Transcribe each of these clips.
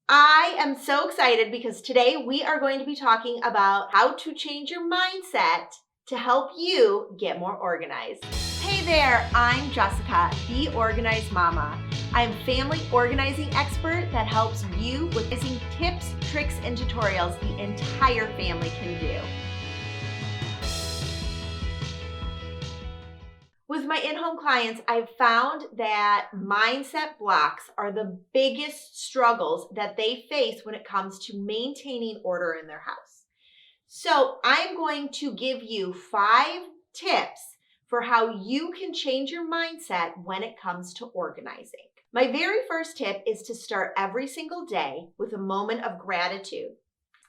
I am so excited because today we are going to be talking about how to change your mindset to help you get more organized. Hey there, I'm Jessica, the Organized Mama. I'm a family organizing expert that helps you with using tips, tricks, and tutorials the entire family can do. With my in-home clients, I've found that mindset blocks are the biggest struggles that they face when it comes to maintaining order in their house. So I'm going to give you 5 tips for how you can change your mindset when it comes to organizing. My very first tip is to start every single day with a moment of gratitude.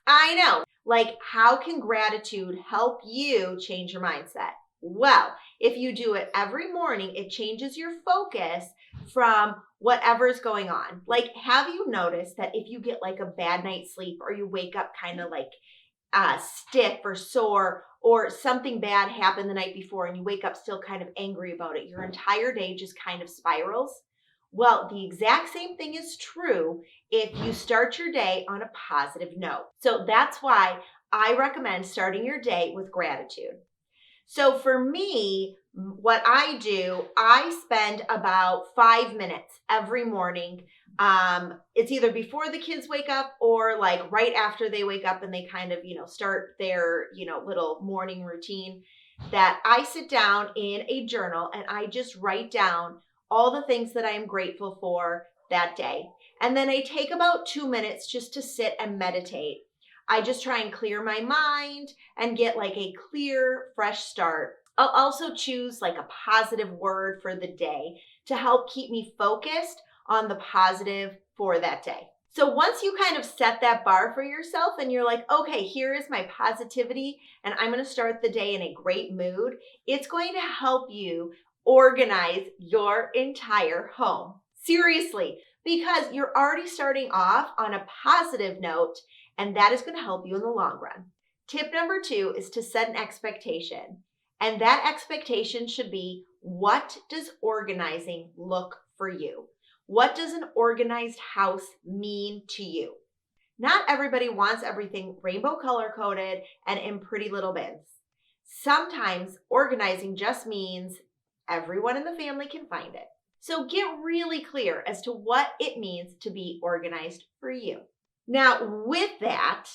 I know, like, how can gratitude help you change your mindset? Well, if you do it every morning, it changes your focus from whatever's going on. Like, have you noticed that if you get like a bad night's sleep or you wake up kind of like stiff or sore, or something bad happened the night before and you wake up still kind of angry about it, your entire day just kind of spirals? Well, the exact same thing is true if you start your day on a positive note. So that's why I recommend starting your day with gratitude. So for me, what I do, I spend about 5 minutes every morning. It's either before the kids wake up or like right after they wake up and they kind of, start their, little morning routine, that I sit down in a journal and I just write down all the things that I am grateful for that day. And then I take about 2 minutes just to sit and meditate. I just try and clear my mind and get like a clear, fresh start. I'll also choose like a positive word for the day to help keep me focused on the positive for that day. So once you kind of set that bar for yourself and you're like, okay, here is my positivity and I'm going to start the day in a great mood, it's going to help you organize your entire home. Seriously, because you're already starting off on a positive note, and that is going to help you in the long run. Tip number 2 is to set an expectation. And that expectation should be, what does organizing look for you? What does an organized house mean to you? Not everybody wants everything rainbow color coded and in pretty little bins. Sometimes organizing just means everyone in the family can find it. So get really clear as to what it means to be organized for you. Now, with that,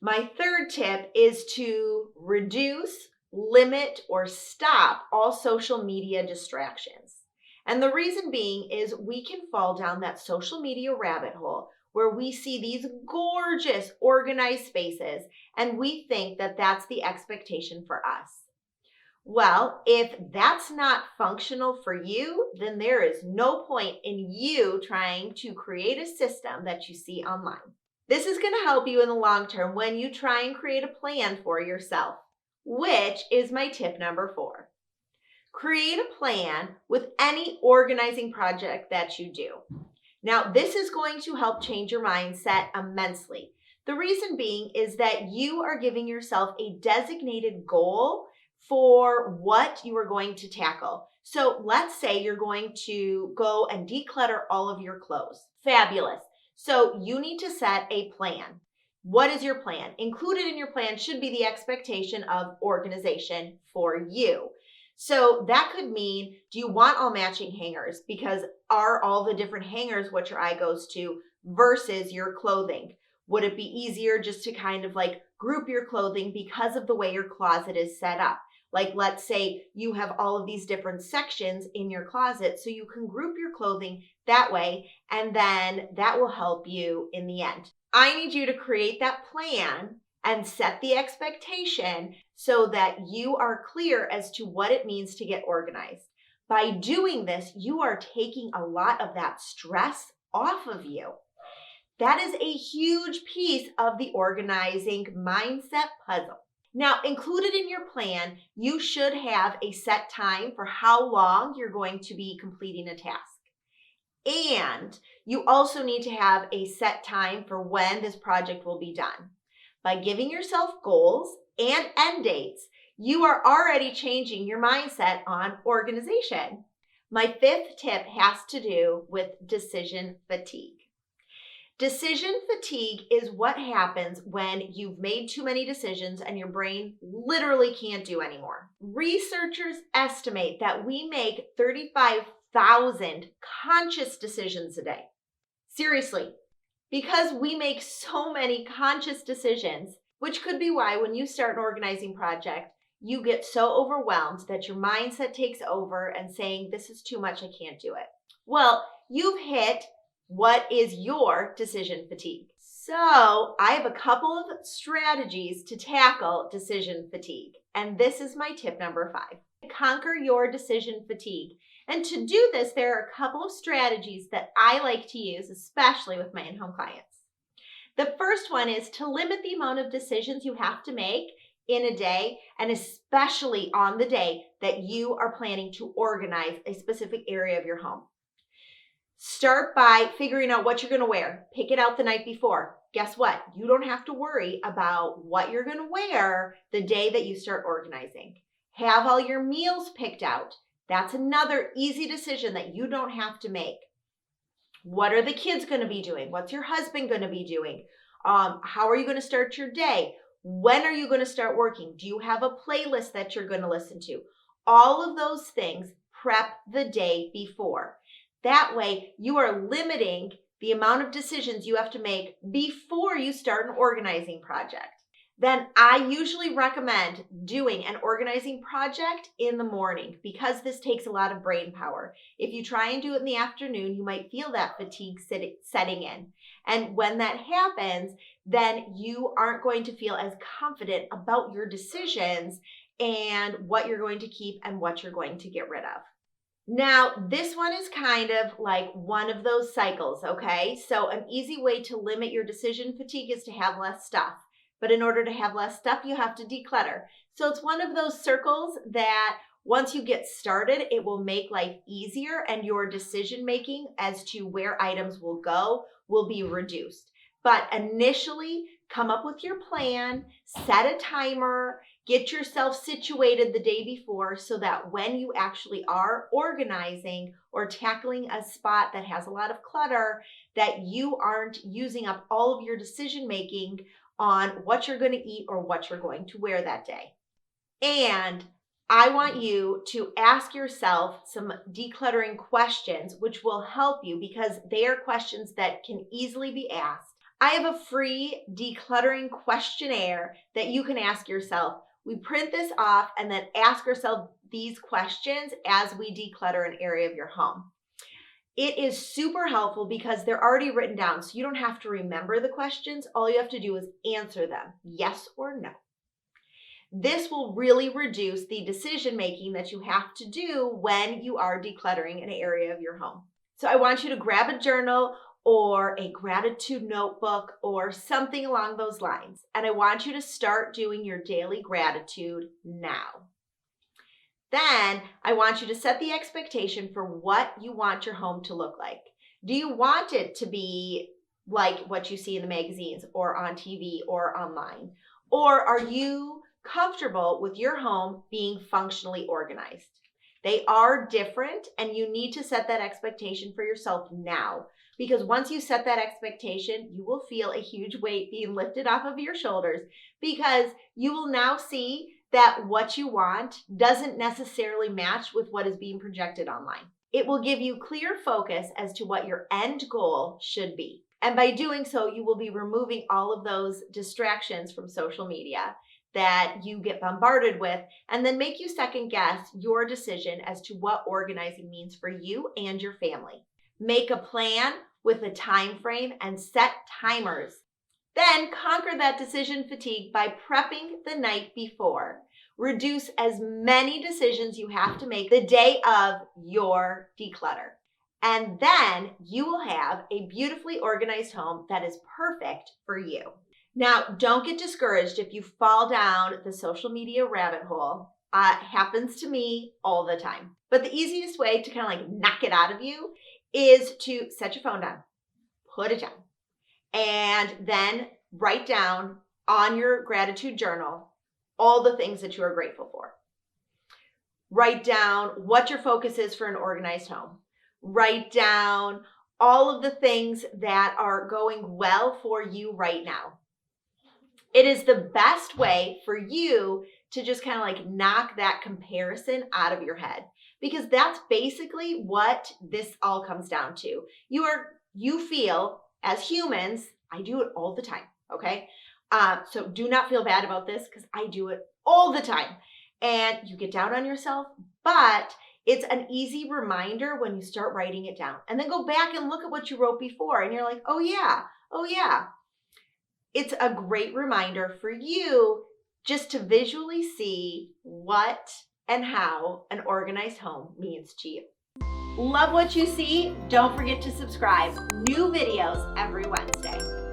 my third tip is to reduce, limit, or stop all social media distractions. And the reason being is we can fall down that social media rabbit hole where we see these gorgeous organized spaces and we think that that's the expectation for us. Well, if that's not functional for you, then there is no point in you trying to create a system that you see online. This is going to help you in the long term when you try and create a plan for yourself, which is my tip number 4. Create a plan with any organizing project that you do. Now, this is going to help change your mindset immensely. The reason being is that you are giving yourself a designated goal for what you are going to tackle. So let's say you're going to go and declutter all of your clothes. Fabulous. So you need to set a plan. What is your plan? Included in your plan should be the expectation of organization for you. So that could mean, do you want all matching hangers? Because are all the different hangers what your eye goes to versus your clothing? Would it be easier just to kind of like group your clothing because of the way your closet is set up? Like, let's say you have all of these different sections in your closet, so you can group your clothing that way, and then that will help you in the end. I need you to create that plan and set the expectation so that you are clear as to what it means to get organized. By doing this, you are taking a lot of that stress off of you. That is a huge piece of the organizing mindset puzzle. Now, included in your plan, you should have a set time for how long you're going to be completing a task. And you also need to have a set time for when this project will be done. By giving yourself goals and end dates, you are already changing your mindset on organization. My 5th tip has to do with decision fatigue. Decision fatigue is what happens when you've made too many decisions and your brain literally can't do anymore. Researchers estimate that we make 35,000 conscious decisions a day. Seriously, because we make so many conscious decisions, which could be why when you start an organizing project, you get so overwhelmed that your mindset takes over and saying, this is too much, I can't do it. Well, you've hit what is your decision fatigue. So I have a couple of strategies to tackle decision fatigue. And this is my tip number 5. Conquer your decision fatigue. And to do this, there are a couple of strategies that I like to use, especially with my in-home clients. The first one is to limit the amount of decisions you have to make in a day, and especially on the day that you are planning to organize a specific area of your home. Start by figuring out what you're going to wear. Pick it out the night before. Guess what? You don't have to worry about what you're going to wear the day that you start organizing. Have all your meals picked out. That's another easy decision that you don't have to make. What are the kids going to be doing? What's your husband going to be doing? How are you going to start your day? When are you going to start working? Do you have a playlist that you're going to listen to? All of those things, prep the day before. That way, you are limiting the amount of decisions you have to make before you start an organizing project. Then I usually recommend doing an organizing project in the morning because this takes a lot of brain power. If you try and do it in the afternoon, you might feel that fatigue setting in. And when that happens, then you aren't going to feel as confident about your decisions and what you're going to keep and what you're going to get rid of. Now, this one is kind of like one of those cycles, okay? So an easy way to limit your decision fatigue is to have less stuff. But in order to have less stuff, you have to declutter. So it's one of those circles that once you get started, it will make life easier and your decision making as to where items will go will be reduced. But initially, come up with your plan, set a timer, get yourself situated the day before so that when you actually are organizing or tackling a spot that has a lot of clutter, that you aren't using up all of your decision making on what you're going to eat or what you're going to wear that day. And I want you to ask yourself some decluttering questions, which will help you because they are questions that can easily be asked. I have a free decluttering questionnaire that you can ask yourself. We print this off and then ask ourselves these questions as we declutter an area of your home. It is super helpful because they're already written down, so you don't have to remember the questions. All you have to do is answer them, yes or no. This will really reduce the decision making that you have to do when you are decluttering an area of your home. So I want you to grab a journal or a gratitude notebook or something along those lines. And I want you to start doing your daily gratitude now. Then I want you to set the expectation for what you want your home to look like. Do you want it to be like what you see in the magazines or on TV or online? Or are you comfortable with your home being functionally organized? They are different, and you need to set that expectation for yourself now. Because once you set that expectation, you will feel a huge weight being lifted off of your shoulders because you will now see that what you want doesn't necessarily match with what is being projected online. It will give you clear focus as to what your end goal should be. And by doing so, you will be removing all of those distractions from social media that you get bombarded with, and then make you second guess your decision as to what organizing means for you and your family. Make a plan with a time frame and set timers. Then conquer that decision fatigue by prepping the night before. Reduce as many decisions you have to make the day of your declutter. And then you will have a beautifully organized home that is perfect for you. Now, don't get discouraged if you fall down the social media rabbit hole. It happens to me all the time. But the easiest way to kind of like knock it out of you is to set your phone down, put it down, and then write down on your gratitude journal all the things that you are grateful for. Write down what your focus is for an organized home. Write down all of the things that are going well for you right now. It is the best way for you to just kind of like knock that comparison out of your head, because that's basically what this all comes down to. You feel, as humans, I do it all the time, okay? So do not feel bad about this, because I do it all the time. And you get down on yourself, but it's an easy reminder when you start writing it down. And then go back and look at what you wrote before, and you're like, oh yeah. It's a great reminder for you just to visually see what and how an organized home means to you. Love what you see? Don't forget to subscribe. New videos every Wednesday.